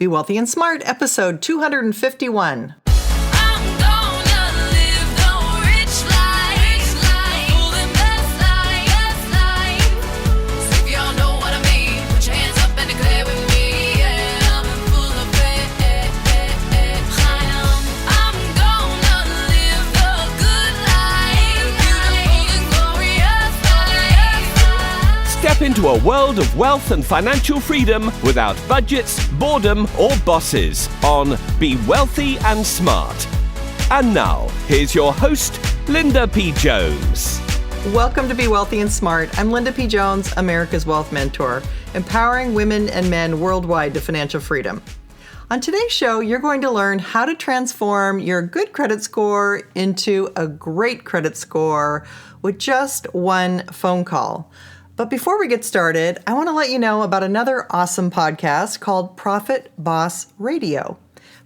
Be Wealthy and Smart, episode 251. Step into a world of wealth and financial freedom without budgets, boredom, or bosses on Be Wealthy and Smart. And now, here's your host, Linda P. Jones. Welcome to Be Wealthy and Smart. I'm Linda P. Jones, America's Wealth Mentor, empowering women and men worldwide to financial freedom. On today's show, you're going to learn how to transform your good credit score into a great credit score with just one phone call. But before we get started, I want to let you know about another awesome podcast called Profit Boss Radio.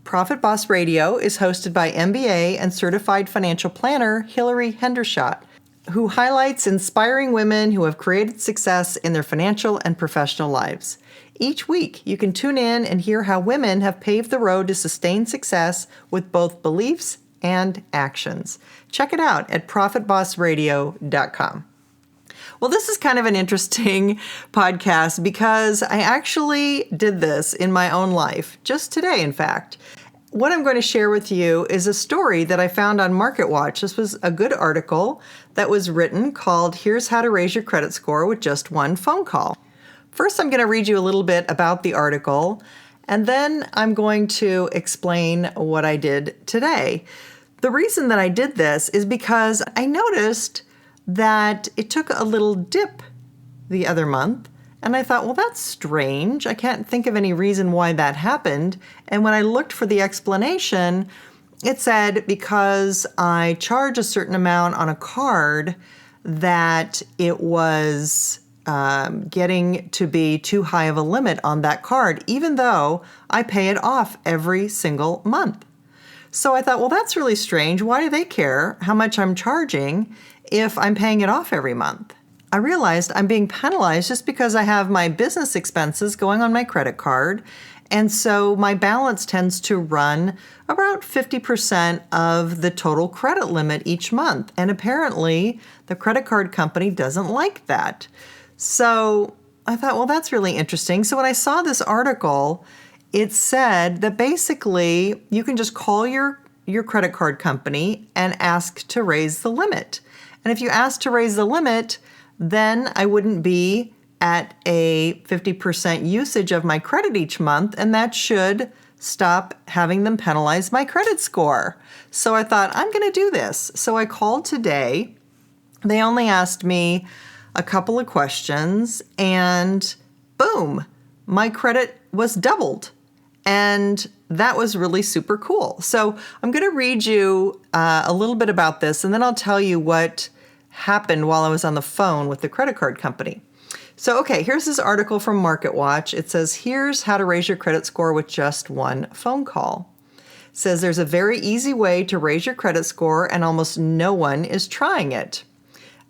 Profit Boss Radio is hosted by MBA and certified financial planner Hilary Hendershot, who highlights inspiring women who have created success in their financial and professional lives. Each week, you can tune in and hear how women have paved the road to sustained success with both beliefs and actions. Check it out at profitbossradio.com. Well, this is kind of an interesting podcast because I actually did this in my own life, just today, in fact. What I'm going to share with you is a story that I found on MarketWatch. This was a good article that was written called Here's How to Raise Your Credit Score with Just One Phone Call. First, I'm going to read you a little bit about the article, and then I'm going to explain what I did today. The reason that I did this is because I noticed that it took a little dip the other month. And I thought, well, that's strange. I can't think of any reason why that happened. And when I looked for the explanation, it said because I charge a certain amount on a card that it was getting to be too high of a limit on that card, even though I pay it off every single month. So I thought, well, that's really strange. Why do they care how much I'm charging if I'm paying it off every month? I realized I'm being penalized just because I have my business expenses going on my credit card. And so my balance tends to run about 50% of the total credit limit each month. And apparently the credit card company doesn't like that. So I thought, well, that's really interesting. So when I saw this article, it said that basically you can just call your credit card company and ask to raise the limit. And if you ask to raise the limit, then I wouldn't be at a 50% usage of my credit each month, and that should stop having them penalize my credit score. So I thought, I'm going to do this. So I called today. They only asked me a couple of questions, and boom, my credit was doubled. And that was really super cool. So I'm going to read you a little bit about this, and then I'll tell you what happened while I was on the phone with the credit card company. So, okay, here's this article from MarketWatch. It says, here's how to raise your credit score with just one phone call. It says there's a very easy way to raise your credit score, and almost no one is trying it.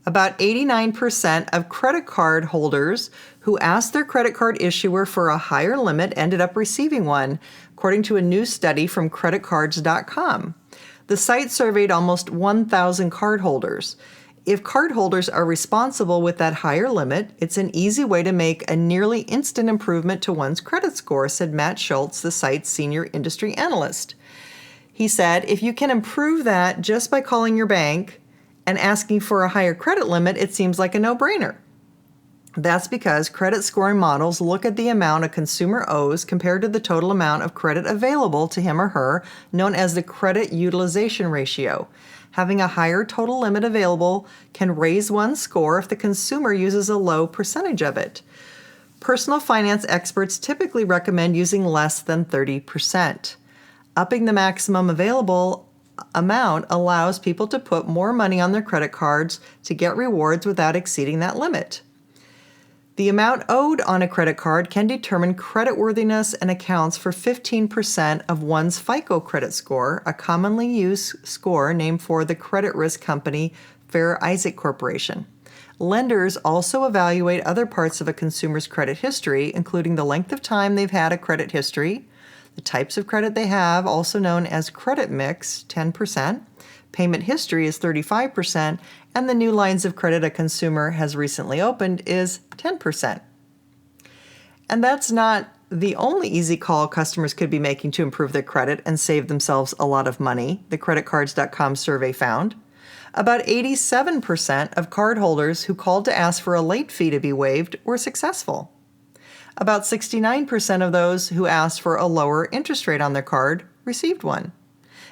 About 89% of credit card holders who asked their credit card issuer for a higher limit ended up receiving one, according to a new study from creditcards.com. The site surveyed almost 1,000 cardholders. If cardholders are responsible with that higher limit, it's an easy way to make a nearly instant improvement to one's credit score, said Matt Schultz, the site's senior industry analyst. He said, if you can improve that just by calling your bank and asking for a higher credit limit, it seems like a no-brainer. That's because credit scoring models look at the amount a consumer owes compared to the total amount of credit available to him or her, known as the credit utilization ratio. Having a higher total limit available can raise one's score if the consumer uses a low percentage of it. Personal finance experts typically recommend using less than 30%. Upping the maximum available amount allows people to put more money on their credit cards to get rewards without exceeding that limit. The amount owed on a credit card can determine creditworthiness and accounts for 15% of one's FICO credit score, a commonly used score named for the credit risk company Fair Isaac Corporation. Lenders also evaluate other parts of a consumer's credit history, including the length of time they've had a credit history, the types of credit they have, also known as credit mix, 10%, payment history is 35%, and the new lines of credit a consumer has recently opened is 10%. And that's not the only easy call customers could be making to improve their credit and save themselves a lot of money, the creditcards.com survey found. About 87% of cardholders who called to ask for a late fee to be waived were successful. About 69% of those who asked for a lower interest rate on their card received one.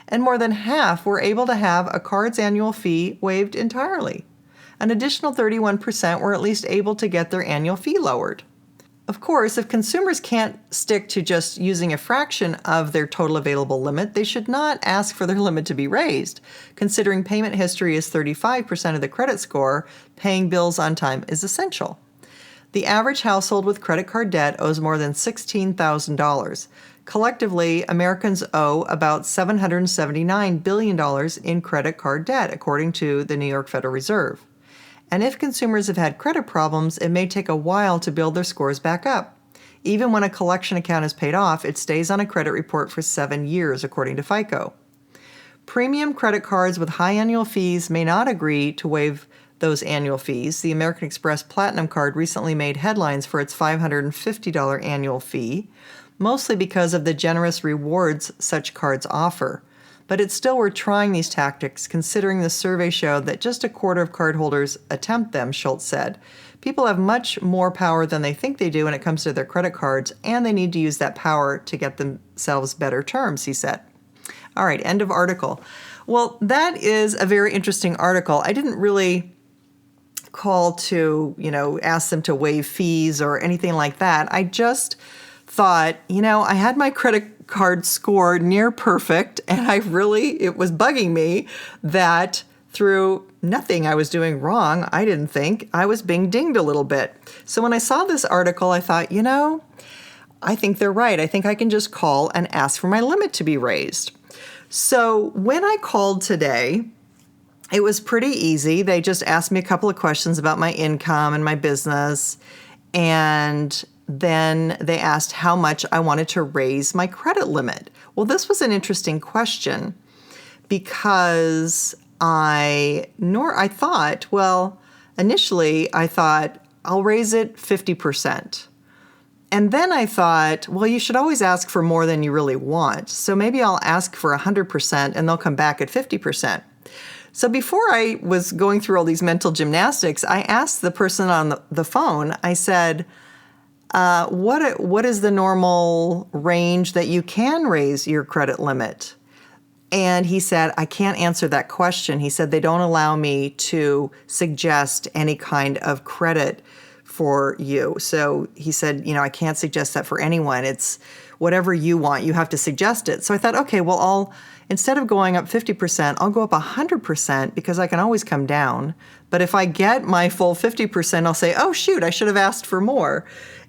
And more than half were able to have a card's annual fee waived entirely. An additional 31% were at least able to get their annual fee lowered. Of course, if consumers can't stick to just using a fraction of their total available limit, they should not ask for their limit to be raised. Considering payment history is 35% of the credit score, paying bills on time is essential. The average household with credit card debt owes more than $16,000. Collectively, Americans owe about $779 billion in credit card debt, according to the New York Federal Reserve. And if consumers have had credit problems, it may take a while to build their scores back up. Even when a collection account is paid off, it stays on a credit report for 7 years, according to FICO. Premium credit cards with high annual fees may not agree to waive those annual fees. The American Express Platinum Card recently made headlines for its $550 annual fee, mostly because of the generous rewards such cards offer. But it's still worth trying these tactics, considering the survey showed that just a quarter of cardholders attempt them, Schultz said. People have much more power than they think they do when it comes to their credit cards, and they need to use that power to get themselves better terms, he said. All right, end of article. Well, that is a very interesting article. I didn't really call to, ask them to waive fees or anything like that. I just thought, I had my credit card score near perfect, and it was bugging me that through nothing I was doing wrong, I didn't think, I was being dinged a little bit. So when I saw this article, I thought, I think they're right. I think I can just call and ask for my limit to be raised. So when I called today, it was pretty easy. They just asked me a couple of questions about my income and my business, and then they asked how much I wanted to raise my credit limit. Well, this was an interesting question because initially I thought I'll raise it 50%. And then I thought, well, you should always ask for more than you really want. So maybe I'll ask for 100% and they'll come back at 50%. So before I was going through all these mental gymnastics, I asked the person on the phone, I said, what is the normal range that you can raise your credit limit? And he said, I can't answer that question. He said, they don't allow me to suggest any kind of credit for you. So he said, I can't suggest that for anyone. It's whatever you want. You have to suggest it. So I thought, okay, well, instead of going up 50%, I'll go up 100% because I can always come down. But if I get my full 50%, I'll say, oh, shoot, I should have asked for more.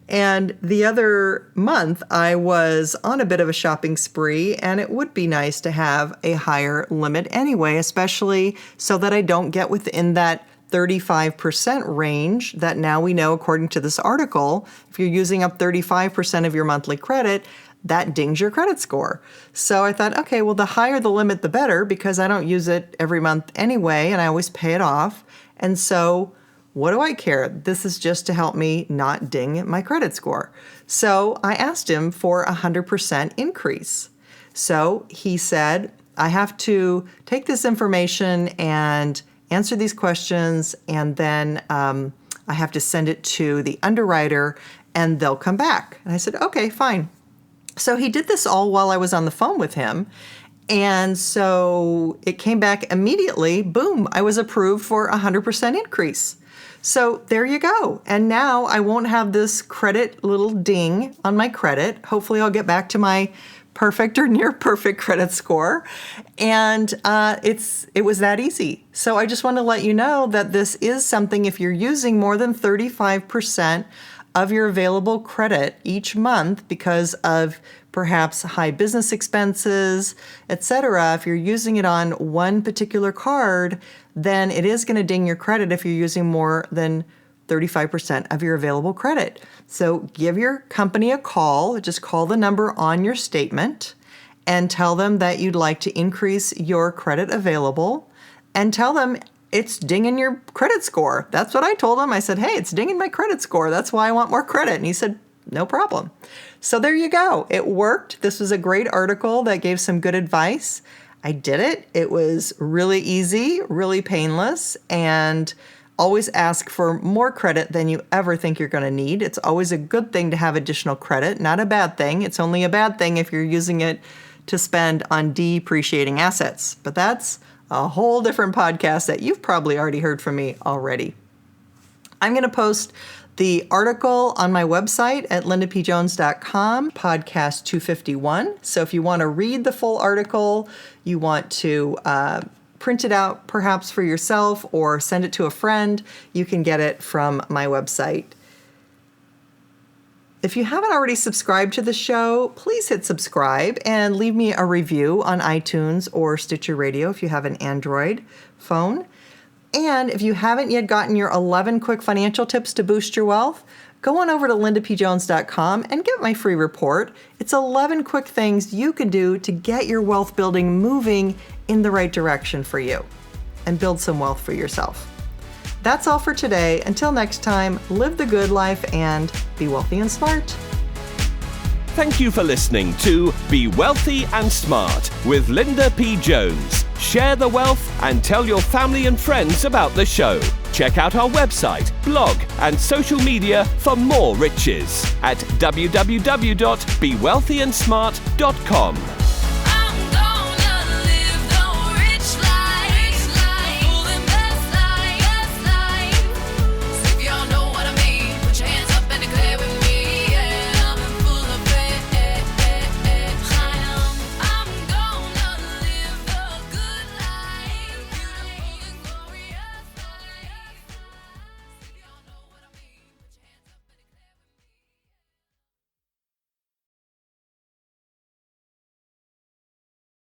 And the other month, I was on a bit of a shopping spree, and it would be nice to have a higher limit anyway, especially so that I don't get within that 35% range that now we know, according to this article, if you're using up 35% of your monthly credit, that dings your credit score. So I thought, okay, well, the higher the limit, the better, because I don't use it every month anyway, and I always pay it off. And so what do I care? This is just to help me not ding my credit score. So I asked him for a 100% increase. So he said, I have to take this information and answer these questions, and then I have to send it to the underwriter, and they'll come back. And I said, okay, fine. So he did this all while I was on the phone with him. And so it came back immediately. Boom, I was approved for a 100% increase. So there you go. And now I won't have this credit little ding on my credit. Hopefully I'll get back to my perfect or near perfect credit score. And it was that easy. So I just want to let you know that this is something, if you're using more than 35% of your available credit each month because of perhaps high business expenses, etc. If you're using it on one particular card, then it is going to ding your credit if you're using more than 35% of your available credit. So give your company a call. Just call the number on your statement and tell them that you'd like to increase your credit available, and tell them it's dinging your credit score. That's what I told him. I said, hey, it's dinging my credit score. That's why I want more credit. And he said, no problem. So there you go. It worked. This was a great article that gave some good advice. I did it. It was really easy, really painless, and always ask for more credit than you ever think you're going to need. It's always a good thing to have additional credit, not a bad thing. It's only a bad thing if you're using it to spend on depreciating assets. But that's a whole different podcast that you've probably already heard from me already. I'm going to post the article on my website at lindapjones.com, podcast 251. So if you want to read the full article, you want to print it out perhaps for yourself or send it to a friend, you can get it from my website. If you haven't already subscribed to the show, please hit subscribe and leave me a review on iTunes or Stitcher Radio if you have an Android phone. And if you haven't yet gotten your 11 quick financial tips to boost your wealth, go on over to lindapjones.com and get my free report. It's 11 quick things you can do to get your wealth building moving in the right direction for you and build some wealth for yourself. That's all for today. Until next time, live the good life and be wealthy and smart. Thank you for listening to Be Wealthy and Smart with Linda P. Jones. Share the wealth and tell your family and friends about the show. Check out our website, blog, and social media for more riches at www.bewealthyandsmart.com.